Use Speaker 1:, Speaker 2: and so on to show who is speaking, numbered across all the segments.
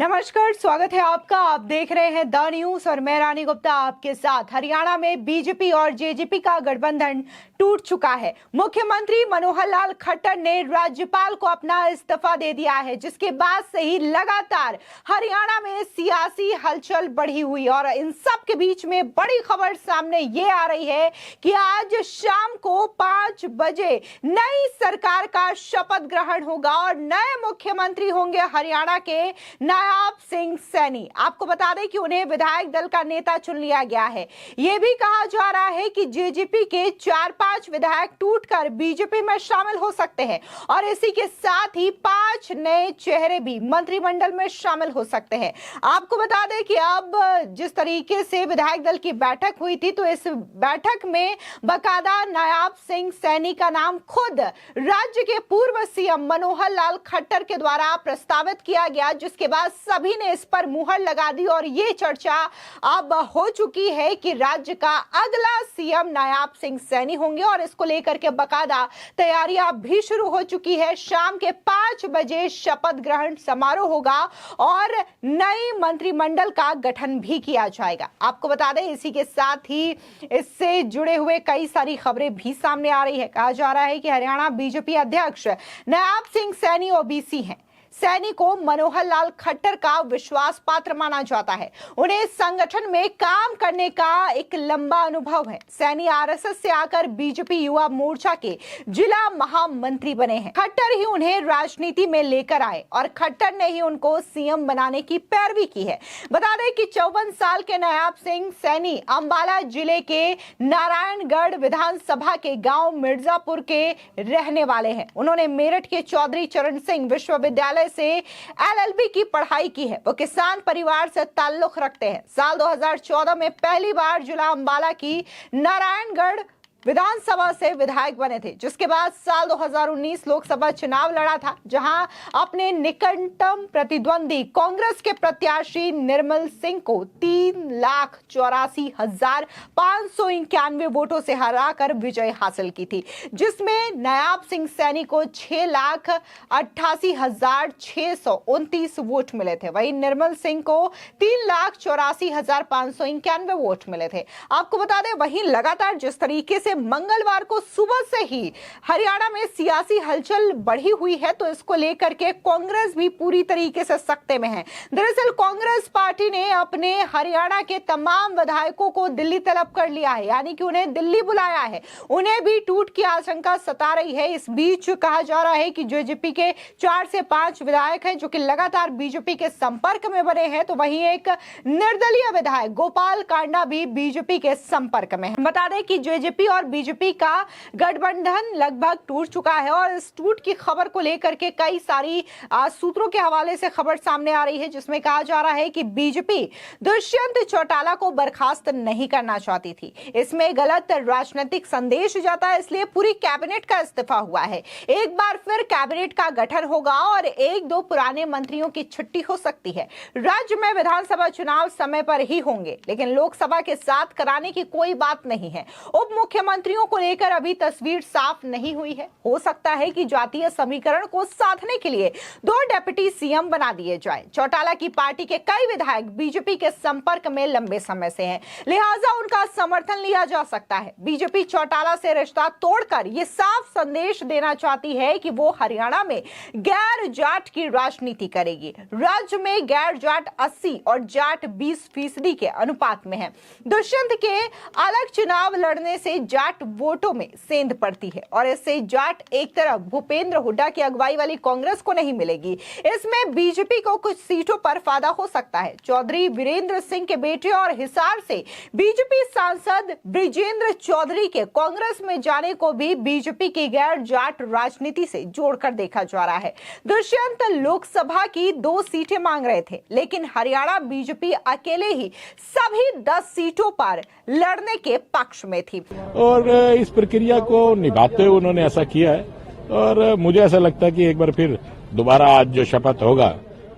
Speaker 1: नमस्कार, स्वागत है आपका। आप देख रहे हैं द न्यूज और मैं रानी गुप्ता आपके साथ। हरियाणा में बीजेपी और जेजेपी का गठबंधन टूट चुका है। मुख्यमंत्री मनोहर लाल खट्टर ने राज्यपाल को अपना इस्तीफा दे दिया है, जिसके बाद से ही लगातार हरियाणा में सियासी हलचल बढ़ी हुई और इन सब के बीच में बड़ी खबर सामने ये आ रही है कि आज शाम को 5 बजे नई सरकार का शपथ ग्रहण होगा और नए मुख्यमंत्री होंगे हरियाणा के नायाब सिंह सैनी। आपको बता दें कि उन्हें विधायक दल का नेता चुन लिया गया है। यह भी कहा जा रहा है कि जेजेपी के 4-5 विधायक टूटकर बीजेपी में शामिल हो सकते हैं और इसी के साथ ही 5 नए चेहरे भी मंत्रिमंडल में शामिल हो सकते हैं। आपको बता दें कि अब जिस तरीके से विधायक दल की बैठक हुई थी, तो इस बैठक में बकायदा नायाब सिंह सैनी का नाम खुद राज्य के पूर्व सीएम मनोहर लाल खट्टर के द्वारा प्रस्तावित किया गया, जिसके बाद सभी ने इस पर मुहर लगा दी और ये चर्चा अब हो चुकी है कि राज्य का अगला सीएम नायाब सिंह सैनी होंगे और इसको लेकर के बकायदा तैयारियां भी शुरू हो चुकी है। शाम के 5 बजे शपथ ग्रहण समारोह होगा और नई मंत्रिमंडल का गठन भी किया जाएगा। आपको बता दें, इसी के साथ ही इससे जुड़े हुए कई सारी खबरें भी सामने आ रही है। कहा जा रहा है कि हरियाणा बीजेपी अध्यक्ष नायाब सिंह सैनी ओबीसी हैं। सैनी को मनोहर लाल खट्टर का विश्वास पात्र माना जाता है। उन्हें संगठन में काम करने का एक लंबा अनुभव है। सैनी आरएसएस से आकर बीजेपी युवा मोर्चा के जिला महामंत्री बने हैं। खट्टर ही उन्हें राजनीति में लेकर आए और खट्टर ने ही उनको सीएम बनाने की पैरवी की है। बता दें कि 54 साल के नायाब सिंह सैनी अंबाला जिले के नारायणगढ़ विधानसभा के गांव मिर्जापुर के रहने वाले हैं। उन्होंने मेरठ के चौधरी चरण सिंह विश्वविद्यालय से एलएलबी की पढ़ाई की है। वो किसान परिवार से ताल्लुक रखते हैं। साल 2014 में पहली बार जिला अंबाला की नारायणगढ़ विधानसभा से विधायक बने थे, जिसके बाद साल 2019 लोकसभा चुनाव लड़ा था, जहां अपने निकटतम प्रतिद्वंदी कांग्रेस के प्रत्याशी निर्मल सिंह को 3,84,591 वोटों से हराकर विजय हासिल की थी, जिसमें नायाब सिंह सैनी को 6,88,629 वोट मिले थे। वहीं निर्मल सिंह को 3,84,591 वोट मिले थे। आपको बता दें, वहीं लगातार जिस तरीके से मंगलवार को सुबह से ही हरियाणा में सियासी हलचल बढ़ी हुई है, तो इसको लेकर के कांग्रेस भी पूरी तरीके से सख्ते में है। दरअसल कांग्रेस पार्टी ने अपने हरियाणा के तमाम विधायकों को दिल्ली तलब कर लिया है, यानी कि उन्हें दिल्ली बुलाया है। उन्हें भी टूट की आशंका सता रही है। इस बीच कहा जा रहा है कि जेजेपी के 4 से 5 विधायक हैं जो कि लगातार बीजेपी के संपर्क में बने हैं, तो वहीं एक निर्दलीय विधायक गोपाल कांडा भी बीजेपी के संपर्क में है। बता दें कि जेजेपी और बीजेपी का गठबंधन लगभग टूट चुका है और इस टूट की खबर को लेकर के कई सारी सूत्रों के हवाले से खबर सामने आ रही है, जिसमें कहा जा रहा है कि बीजेपी दुष्यंत चौटाला को बर्खास्त नहीं करना चाहती थी। इसमें गलत राजनीतिक संदेश जाता है, इसलिए पूरी कैबिनेट का इस्तीफा हुआ है। एक बार फिर कैबिनेट का गठन होगा और 1-2 पुराने मंत्रियों की छुट्टी हो सकती है। राज्य में विधानसभा चुनाव समय पर ही होंगे, लेकिन लोकसभा के साथ कराने की कोई बात नहीं है। उप मुख्यमंत्रियों को लेकर अभी तस्वीर साफ नहीं हुई है। हो सकता है कि जातीय समीकरण को साधने के लिए 2 डिप्टी सीएम बना दिए जाए। चौटाला की पार्टी के कई विधायक बीजेपी के संपर्क में लंबे समय से हैं, लिहाजा उनका समर्थन लिया जा सकता है। बीजेपी चौटाला से रिश्ता तोड़कर यह साफ संदेश देना चाहती है कि वो हरियाणा में गैर जाट की राजनीति करेगी। राज्य में गैर जाट 80 और जाट 20% के अनुपात में है। दुष्यंत के अलग चुनाव लड़ने से जाट वोटों में सेंध पड़ती है और इससे जाट एक तरफ भूपेंद्र हुड्डा की अगुवाई वाली कांग्रेस को नहीं मिलेगी। इसमें बीजेपी को कुछ सीटों पर फायदा हो सकता है। चौधरी वीरेंद्र सिंह के बेटे और हिसार से बीजेपी सांसद ब्रिजेंद्र चौधरी के कांग्रेस में जाने को भी बीजेपी की गैर जाट राजनीति से जोड़कर देखा जा रहा है। दुष्यंत लोकसभा की 2 सीटें मांग रहे थे, लेकिन हरियाणा बीजेपी अकेले ही सभी 10 सीटों पर लड़ने के पक्ष में थी
Speaker 2: और इस प्रक्रिया को निभाते हुए उन्होंने ऐसा किया है और मुझे ऐसा लगता है कि एक बार फिर दोबारा आज जो शपथ होगा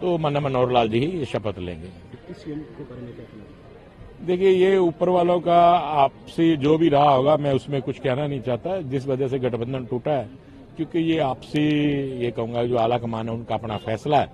Speaker 2: तो मनोहर लाल जी ही शपथ लेंगे। देखिए, ये ऊपर वालों का आपसी जो भी रहा होगा, मैं उसमें कुछ कहना नहीं चाहता। जिस वजह से गठबंधन टूटा है, क्योंकि ये आपसी, ये कहूंगा जो आला कमान है उनका अपना फैसला है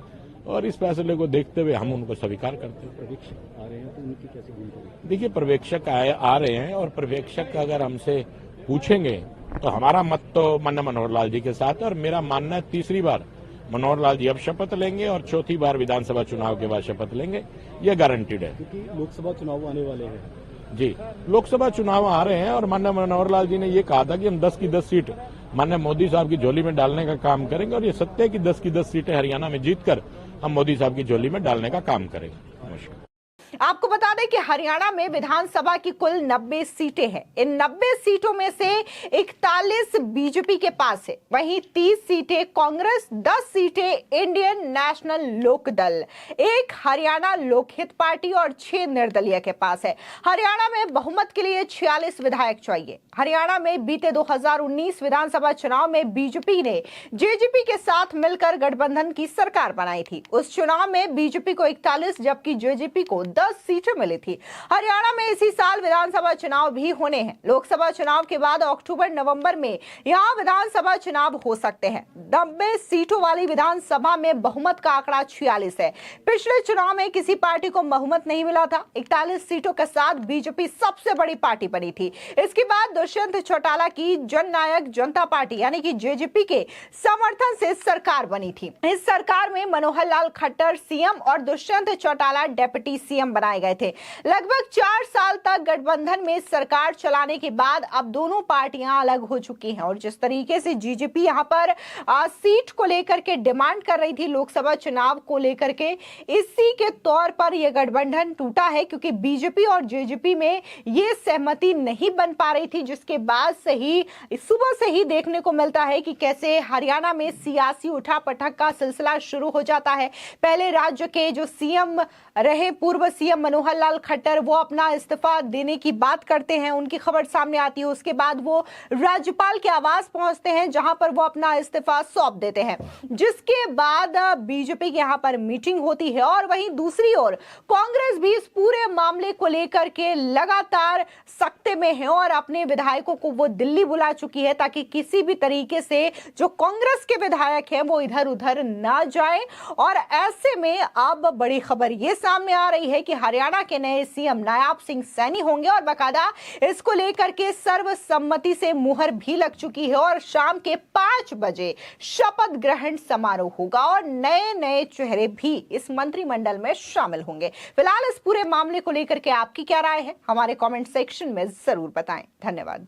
Speaker 2: और इस फैसले को देखते हुए हम उनको स्वीकार करते हैं।
Speaker 3: पर्यवेक्षक आ रहे हैं तो उनकी कैसे भूमिका होगी?
Speaker 2: देखिए, पर्यवेक्षक आ रहे हैं और पर्यवेक्षक अगर हमसे पूछेंगे तो हमारा मत तो माननीय मनोहर लाल जी के साथ है और मेरा मानना है तीसरी बार मनोहर लाल जी अब शपथ लेंगे और चौथी बार विधानसभा चुनाव के बाद शपथ लेंगे, यह गारंटीड है।
Speaker 3: क्योंकि लोकसभा चुनाव आने वाले हैं।
Speaker 2: जी, लोकसभा चुनाव आ रहे हैं और माननीय मनोहर लाल जी ने ये कहा था कि हम 10 की 10 सीट माननीय मोदी साहब की झोली में डालने का काम करेंगे और ये सत्य है कि 10 की 10 सीटें हरियाणा में जीतकर हम मोदी साहब की झोली में डालने का काम करेंगे। नमस्कार।
Speaker 1: आपको बता दें कि हरियाणा में विधानसभा की कुल 90 सीटें हैं। इन 90 सीटों में से 41 बीजेपी के पास है, वहीं 30 सीटें कांग्रेस, 10 सीटें इंडियन नेशनल लोक दल, 1 हरियाणा लोकहित पार्टी और 6 निर्दलीय के पास है। हरियाणा में बहुमत के लिए 46 विधायक चाहिए। हरियाणा में बीते 2019 विधानसभा चुनाव में बीजेपी ने जेजेपी के साथ मिलकर गठबंधन की सरकार बनाई थी। उस चुनाव में बीजेपी को 41 जबकि जेजेपी को 10 सीटें मिली थी। हरियाणा में इसी साल विधानसभा चुनाव भी होने हैं। लोकसभा चुनाव के बाद अक्टूबर नवंबर में यहां विधानसभा चुनाव हो सकते हैं। 90 सीटों वाली विधानसभा में बहुमत का आंकड़ा 46 है। पिछले चुनाव में किसी पार्टी को बहुमत नहीं मिला था। 41 सीटों के साथ बीजेपी सबसे बड़ी पार्टी बनी थी। इसके बाद दुष्यंत चौटाला की जननायक जनता पार्टी यानी कि जेजेपी के समर्थन से सरकार बनी थी। इस सरकार में मनोहर लाल खट्टर सीएम और दुष्यंत चौटाला डिप्टी सीएम बनाए गए थे। लगभग 4 साल तक गठबंधन में सरकार चलाने के बाद अब दोनों पार्टियां अलग हो चुकी हैं और जिस तरीके से जेजेपी यहां पर सीट को लेकर के डिमांड कर रही थी लोकसभा चुनाव को लेकर के, इसी के तौर पर यह गठबंधन टूटा है क्योंकि बीजेपी और जेजेपी में यह सहमति नहीं बन पा रही थी, जिसके बाद से ही सुबह से ही देखने को मिलता है कि कैसे हरियाणा में सियासी उठापटक का सिलसिला शुरू हो जाता है। पहले राज्य के जो सीएम रहे पूर्व सीएम मनोहर लाल खट्टर वो अपना इस्तीफा देने की बात करते हैं, उनकी खबर सामने आती है। उसके बाद वो राज्यपाल के आवास पहुंचते हैं जहां पर वो अपना इस्तीफा सौंप देते हैं, जिसके बाद बीजेपी की यहां पर मीटिंग होती है और वहीं दूसरी ओर कांग्रेस भी इस पूरे मामले को लेकर के लगातार सख्ते में है और अपने विधायकों को वो दिल्ली बुला चुकी है ताकि किसी भी तरीके से जो कांग्रेस के विधायक हैं वो इधर उधर ना जाए। और ऐसे में अब बड़ी खबर ये सामने आ रही है कि हरियाणा के नए सीएम नायाब सिंह सैनी होंगे और बकायदा इसको लेकर के सर्वसम्मति से मुहर भी लग चुकी है और शाम के 5 बजे शपथ ग्रहण समारोह होगा और नए नए चेहरे भी इस मंत्रिमंडल में शामिल होंगे। फिलहाल इस पूरे मामले को लेकर के आपकी क्या राय है, हमारे कमेंट सेक्शन में जरूर बताएं। धन्यवाद।